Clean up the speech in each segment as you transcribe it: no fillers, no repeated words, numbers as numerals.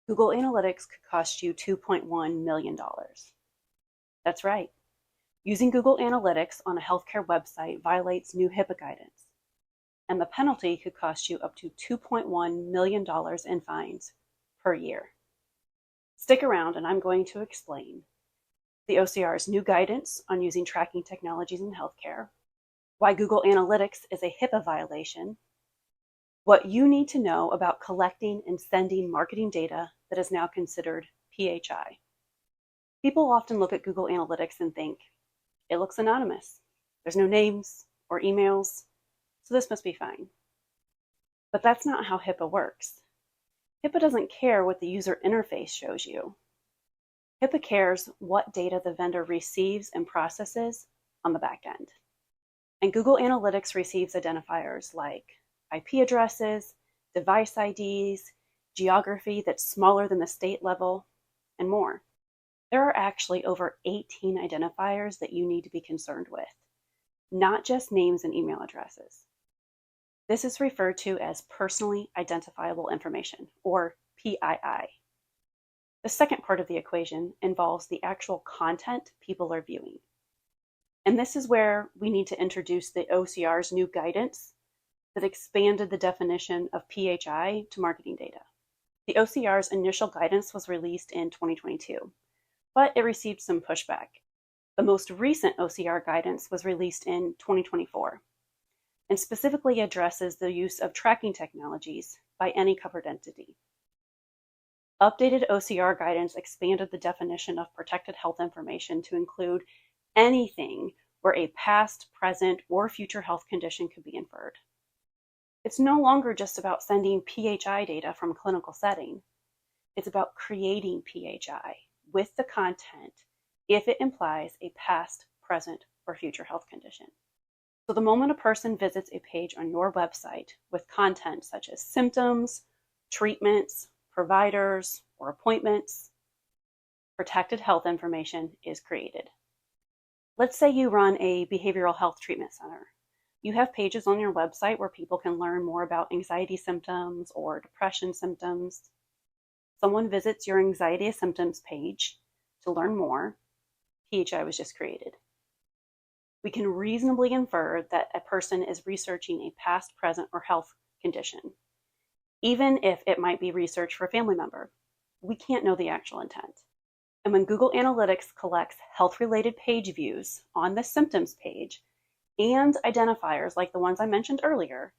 Google Analytics could cost you $2.1 million. That's right. Using Google Analytics on a healthcare website violates new HIPAA guidance, and the penalty could cost you up to $2.1 million in fines per year. Stick around and I'm going to explain the OCR's new guidance on using tracking technologies in healthcare, why Google Analytics is a HIPAA violation, what you need to know about collecting and sending marketing data that is now considered PHI. People often look at Google Analytics and think, it looks anonymous. There's no names or emails, so this must be fine. But that's not how HIPAA works. HIPAA doesn't care what the user interface shows you. HIPAA cares what data the vendor receives and processes on the back end. And Google Analytics receives identifiers like IP addresses, device IDs, geography that's smaller than the state level, and more. There are actually over 18 identifiers that you need to be concerned with, not just names and email addresses. This is referred to as personally identifiable information, or PII. The second part of the equation involves the actual content people are viewing. And this is where we need to introduce the OCR's new guidance that expanded the definition of PHI to marketing data. The OCR's initial guidance was released in 2022, but it received some pushback. The most recent OCR guidance was released in 2024 and specifically addresses the use of tracking technologies by any covered entity. Updated OCR guidance expanded the definition of protected health information to include anything where a past, present, or future health condition could be inferred. It's no longer just about sending PHI data from a clinical setting. It's about creating PHI with the content if it implies a past, present, or future health condition. So the moment a person visits a page on your website with content such as symptoms, treatments, providers, or appointments, protected health information is created. Let's say you run a behavioral health treatment center. You have pages on your website where people can learn more about anxiety symptoms or depression symptoms. Someone visits your anxiety symptoms page to learn more. PHI was just created. We can reasonably infer that a person is researching a past, present, or health condition, even if it might be research for a family member. We can't know the actual intent. And when Google Analytics collects health-related page views on the symptoms page and identifiers like the ones I mentioned earlier,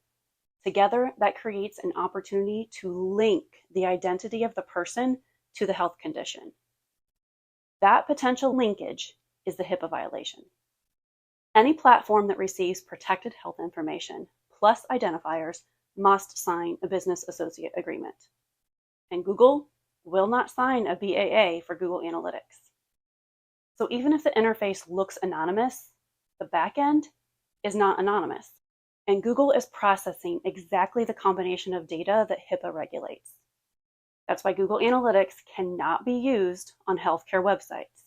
together that creates an opportunity to link the identity of the person to the health condition. That potential linkage is the HIPAA violation. Any platform that receives protected health information plus identifiers must sign a business associate agreement. And Google will not sign a BAA for Google Analytics. So even if the interface looks anonymous, the backend is not anonymous. And Google is processing exactly the combination of data that HIPAA regulates. That's why Google Analytics cannot be used on healthcare websites,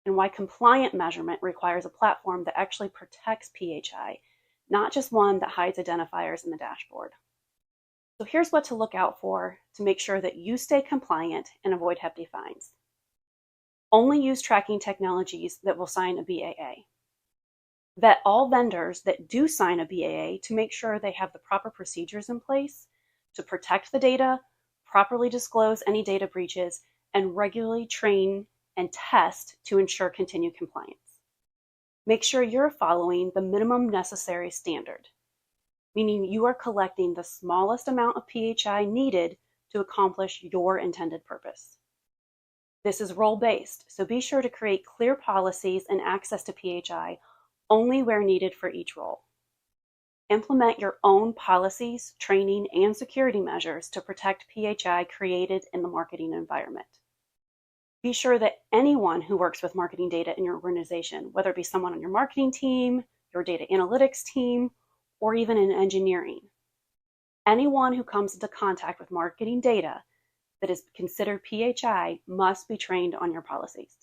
and why compliant measurement requires a platform that actually protects PHI, not just one that hides identifiers in the dashboard. So here's what to look out for to make sure that you stay compliant and avoid hefty fines. Only use tracking technologies that will sign a BAA. Vet all vendors that do sign a BAA to make sure they have the proper procedures in place to protect the data, properly disclose any data breaches, and regularly train and test to ensure continued compliance. Make sure you're following the minimum necessary standard, meaning you are collecting the smallest amount of PHI needed to accomplish your intended purpose. This is role-based, so be sure to create clear policies and access to PHI only where needed for each role. Implement your own policies, training, and security measures to protect PHI created in the marketing environment. Be sure that anyone who works with marketing data in your organization, whether it be someone on your marketing team, your data analytics team, or even in engineering, anyone who comes into contact with marketing data that is considered PHI must be trained on your policies.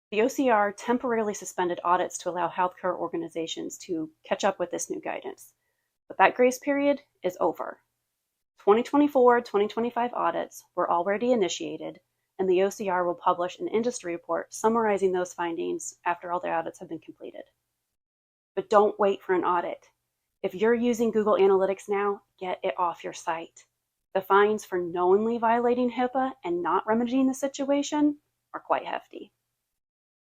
The OCR temporarily suspended audits to allow healthcare organizations to catch up with this new guidance, but that grace period is over. 2024-2025 audits were already initiated, and the OCR will publish an industry report summarizing those findings after all the audits have been completed. But don't wait for an audit. If you're using Google Analytics now, get it off your site. The fines for knowingly violating HIPAA and not remedying the situation are quite hefty.